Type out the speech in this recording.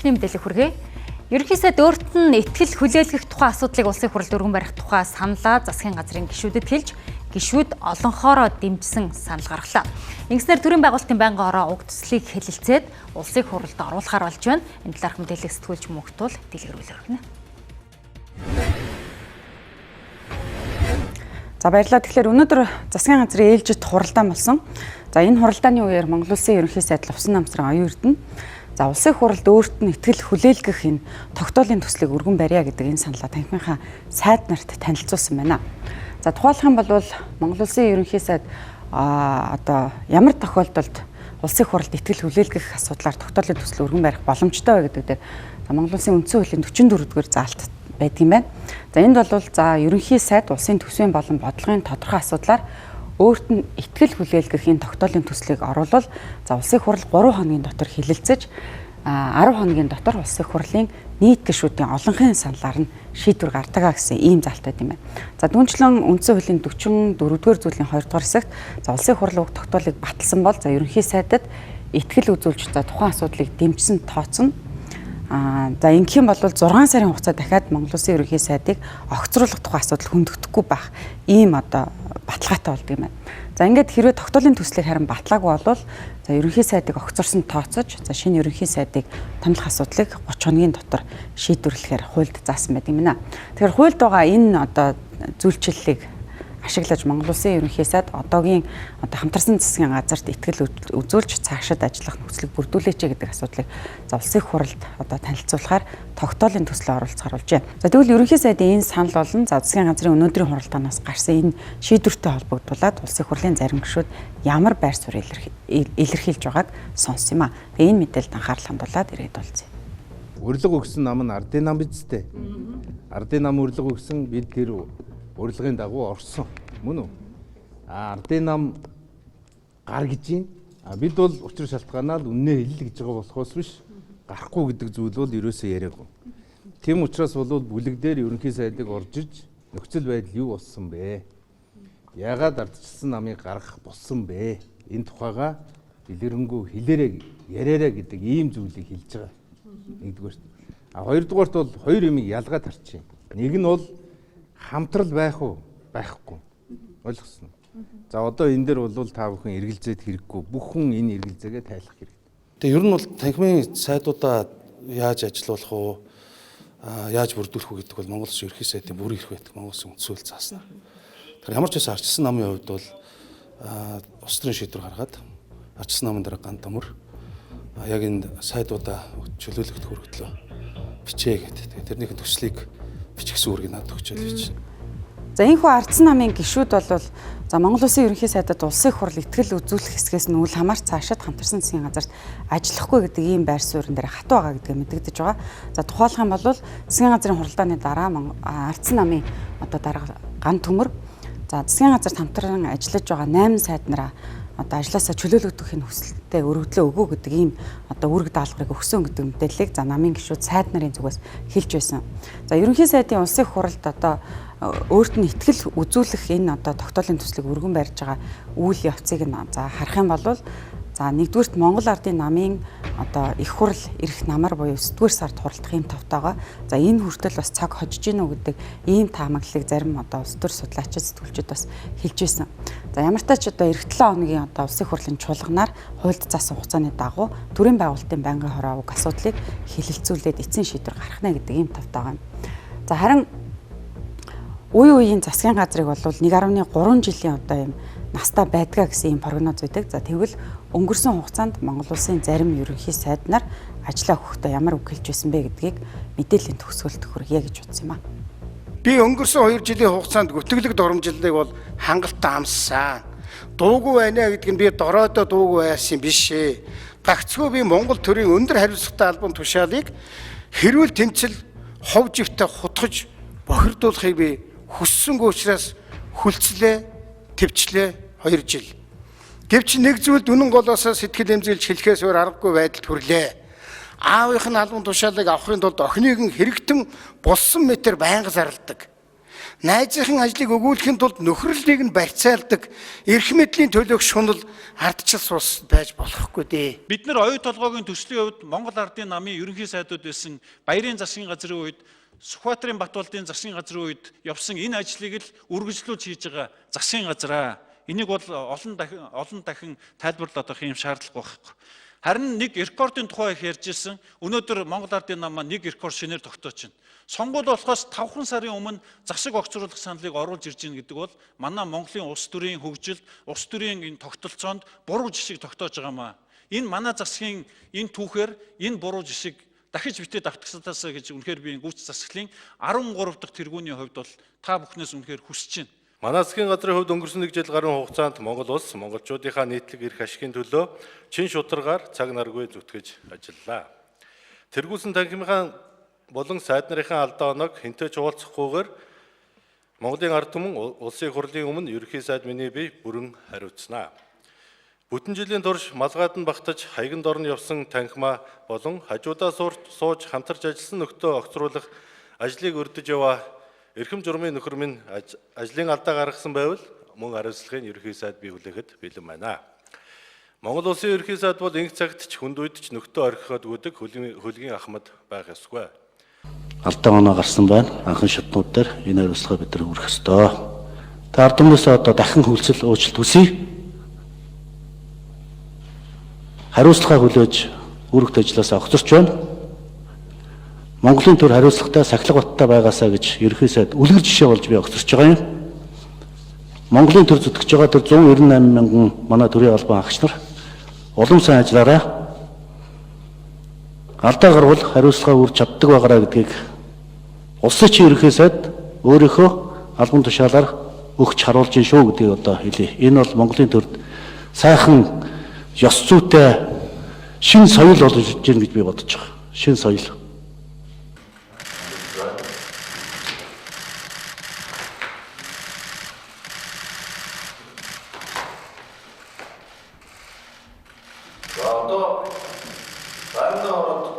Эхний мэдээлэл хүргэе. Ерөнхий сайд өөрт нь итгэл хүлээлгэх тухай асуудлыг улсын хурлд өргөн барих тухай саналаа засгийн газрын гишүүдэд хэлж, гишүүд олонхоороо дэмжсэн санал гаргалаа. Ингэснээр төрийн байгуулалтын байнгын хороо уг төслийг хэлэлцээд улсын хурлд оруулахар болж байна. Энэ талаарх мэдээлэл сэтгүүлч Мөнхтул дэлгэрүүлээ өргөнө. За баярлалаа. Тэгэхээр өнөөдөр засгийн газрын ээлжид хуралдаан болсон. За энэ хуралдааны үеэр Монгол Улсын ерөнхий сайд Лувсан намсрын оюун эрдэнэ за улсын хурлд өөрт нь итгэл хүлээлгэх энэ тогтоолын төслийг өргөн барья гэдэг энэ саналаа танхимынхаа сайд нарт танилцуулсан байна. За тухайлах юм бол Монгол Улсын ерөнхий сайд одоо ямар тохиолдолд улсын хурлд итгэл хүлээлгэх асуудлаар тогтоолын төсөл өргөн барих боломжтой вэ гэдэг дээр Монгол Улсын үндсэн хуулийн 44-р заалт байдаг юм байна. За энд бол за ерөнхий сайд улсын төсвийн болон бодлогын тодорхой асуудлаар өөрт нь итгэл хүлээлгэх энэ тогтоолын төслийг оруулал за улсын хурал 3 хоногийн дотор хэлэлцэж 10 хоногийн дотор улсын хурлын нийт гишүүдийн олонхын саналаар нь шийдвэр гардаг гэсэн ийм заалт байт юм байна. За түүнчлэн үндсэн хуулийн 44-р зүйлийн 2-р хэсэгт за улсын хурал уг тогтоолыг баталсан бол за ерөнхий сайдад итгэл үзүүлж за тухайн асуудлыг дэмжсэн тооцно. За ингэх юм бол 6 сарын хугацаа дахиад Монгол Улсын ерөнхий сайдыг огцруулах тухай асуудал хөндөгдөхгүй байх ийм одоо баталгаатай болдог юм байна. За ингээд хэрвээ тогтоолын төслийг харин батлаагүй болвол за ерөнхий сайдыг огцорсон тооцож за шинэ ерөнхий сайдыг томлох асуудлыг 30 хоногийн дотор шийдвэрлэхээр хуульд заасан байдаг юм байна. Тэгэхээр хуульд байгаа энэ одоо зүйлчлэлийг ашиглаж Монгол Улсын ерөнхий сайд одоогийн одоо хамтарсан засгийн газарт итгэл үзүүлж цаашид ажиллах нөхцөлийг бүрдүүлээч гэдэг асуудлыг за улсын хурлд одоо танилцуулахаар тогтоолын төслөө оруулцгаар болж байна. За тэгвэл ерөнхий сайдын энэ санал болон за засгийн газрын өнөөдрийн хуралдаанаас гарсан энэ шийдвэртэй холбогдуулаад улсын хурлын зарим гишүүд ямар байр суурь илэрхийлж байгааг сонссон юм а. Тэгээ энэ мэдээлэлд анхаарал хандуулаад ирээд болцъё. Урилга өгсөн нам нь ардын нам биз дээ. Ардын нам урилга өгсөн бид тэр урилгын дагуу орсон. Мөн үү? Ардын нам гар гэж байна. Бид бол учир шалтгаанаа л үннээ хэллэг гэж байгаа болохоос биш гарахгүй гэдэг зүйл бол ерөөсөө яриаггүй. Тийм учраас бол бүлэг дээр ерөнхий сайдыг орж иж нөхцөл байдал юу болсон бэ? Яагаад ардчилсан намыг гаргах болсон бэ? Энэ тухайга дэлгэрэнгүй хэлээрэй, яриараа гэдэг ийм зүйлийг хэлж байгаа. Нэгдүгээр. Хоёрдугаарт бол хоёр юмыг ялгаад харчих. Нэг нь бол хамтрал байх уу байхгүй ойлгосон. За одоо энэ дээр бол та бүхэн эргэлзээд хэрэггүй бүх хүн энэ эргэлзээгээ тайлах хэрэгтэй. Тэгээ ер нь бол танхимын сайдуудаа яаж ажилуулах уу яаж бүрдүүлэх үү гэдэг бол Монгол Улсын ерөнхий сайдын бүрэн эрх байдаг Монгол Улсын үндсэн хууль заасан. Тэгэхээр ямар ч байсан ардчилсан намын хувьд бол улс төрийн шийдвэр гаргаад ардчилсан намын дараа ган төмөр яг энэ сайдуудаа чөлөөлөх хөргөдлөө бичээ гэдэг. Тэгээ тэрнийх нь төслийг бичгсэн үүргийг надад өгчөөд байж. За энэ хүү ардсан намын гишүүд бол за Монгол Улсын ерөнхий сайдад улсын хурал итгэл үзүүлэх хэсгээс нь үл хамаарч цаашид хамтарсан засгийн газарт ажиллахгүй гэдэг ийм байр суурин дээр хатуу байгаа гэдгээ мэдэгдэж байгаа. За тухайлах юм бол засгийн газрын хуралдааны дараа ардсан намын одоо дараа ган төмөр за засгийн газарт хамтран ажиллаж байгаа 8 сайд нараа одоо ажлаасаа чөлөөлөгдөхийг хүсэлтэд өргөдлөө өгөө гэдэг ийм одоо үүрэг даалгаврыг өгсөн гэдэг мэдээллийг за намын гишүүд сайд нарын зүгээс хэлж байсан. За ерөнхий сайдын улсын хуралд одоо өөрт нь итгэл үзүүлэх энэ одоо тогтоолын төслийг өргөн барьж байгаа үйл явцыг нь за харах юм бол за нэгдүгürt Монгол Ардын намын одоо их хурал ирэх намар буюу 9-р сард хуралдах ийм тавтайгаа за энэ хүртэл бас цаг хожиж гинүү гэдэг ийм таамаглалыг зарим одоо улс төр судлаачид сэтгүүлчид бас хэлж байсан. За ямар ч тач одоо эх 7 хоногийн одоо улсын хурлын чуулганаар хуульд заасан хугацааны дагуу төрийн байгуулалтын байнгын хороо уг асуудлыг хэлэлцүүлээд эцсийн шийдвэр гаргах нэ гэдэг ийм тавтай байна. За харин үеийн засгийн газрыг бол 1.3 жилийн одоо ийм настай байдгаа гэсэн ийм прогноз үүдэг. За тэгвэл өнгөрсөн хугацаанд Монгол Улсын зарим ерөнхий сайд нар ажлаа өгөхдөө ямар үг хэлж байсан бэ гэдгийг мэдээллийн төгсгөлд хүргье гэж утсан юм а. Би өнгөрсөн 2 жилийн хугацаанд гүтгэлэг доромжлыг бол хангалттай амссан. Дуугүй байна гэдэг нь би дороодоо дуугүй байсан биш ээ. Гагцгүй би Монгол төрийн өндөр хариуцлагатай албан тушаалыг хэрүүл тэмцэл хов живтэй хутгаж бохирдуулахыг би хүссэнгүй учраас хүлцлээ, төвчлээ 2 жил. Гэвч нэг зүйлд үнэн голоосоо сэтгэл эмзэглэж хэлэхээс өөр аргагүй байдалд хүрлээ. Аавынх нь албан тушаалыг авахын тулд охиныг нь хэрэгтэн болсон метр байнга зарладаг. Найзынхын ажлыг өгүүлэхийн тулд нөхрөлийг нь барьцаалдаг эрх мэдлийн төлөөх шунал ардчил сус байж болохгүй дээ. Бид нар оюу толгойн төслийн хувьд Монгол Ардын намын ерөнхий сайдууд байсан Баярын засгийн газрын үед Сүхбаатарын Батболдын засгийн газрын үед явсан энэ ажлыг л үргэлжлүүлж хийж байгаа засгийн газраа. Энийг бол олон дахин тайлбарлаад авах юм шаардлага байхгүй. Харин нэг рекордын тухай их ярьж ирсэн. Өнөөдөр Монгол Ардын нам маань нэг рекорд шинээр тогтоож байна. Сонгуул болохоос 5 сарын өмнө засаг огцруулах саналыг оруулж ирж байна гэдэг бол манай Монголын улс төрийн хөгжилд, улс төрийн энэ тогтолцоонд буруу жишг тогтоож байгаамаа. Энэ манай засгийн энэ түүхээр энэ буруу жишг дахиж битээ давтагсаасаа гэж үнэхээр би гүйц засаглалын 13 дахь тэргүүний хувьд бол та бүхнээс үнэхээр хүсэж байна. Манай засгийн газрын хувьд өнгөрсөн 1 жил гаруй хугацаанд Монгол улс монголчуудынхаа нийтлэг эрх ашигын төлөө чин шударгаар цаг наргүй зүтгэж ажиллалаа. Тэргүүлсэн танхимынхаа болон сайд нарынхаа алдаа оног хинтэж уулзахгүйгээр Монголын ард түмэн улсын хурлын өмнө ерөнхий сайд миний бие бүрэн хариуцсанаа. Бүтэн жилийн турш малгайд нь багтаж хаяганд орно явсан танхимаа болон хажуудаа сууж хамтарч ажилласан нөхдөө огцруулах ажлыг өрдөж яваа эрхэм журмын нөхөр минь ажлын алдаа гаргасан байвал мөн хариуцлагын ерөнхий сайд бий хүлээхэд бэлэн байна. Монгол улсын ерөнхий сайд бол инх цагт ч хүнд үед ч нөхдөө орхиход гүдэг хөлгийн ахмад байх ёсгүй. Алдаа оноо гарсан байна. Анхан шатнууд дээр энэ хариуцлагаа бид нар хүргэх ёстой. Та ард түмнээс одоо дахин хөлсөл уучлалт хүсье. Хариуцлагаа хүлээж үүрэгт ажилласаа огцорч байна. Монголын төр хариуцлагатай сахилга баттай байгаасаа гэж ерөнхий сайд үлгэр жишээ болж би огцорч байгаа юм. Монголын төр зүтгэж байгаа төр 198 мянган манай төрийн албан агч нар улам сайн ажиллаарай. Алдаа гарвал хариуцлага үрж чаддаг байгаараа гэдгийг улсын чинь ерөнхий сайд өөрийнхөө албан тушаалаар өгч харуулж ин шүү гэдгийг одоо хэлье. Энэ бол Монголын төрд сайхан ёс зүйтэй шин соёл болж ийн гэж би бодож байгаа. Шин соёл. Одоо байнгын ороод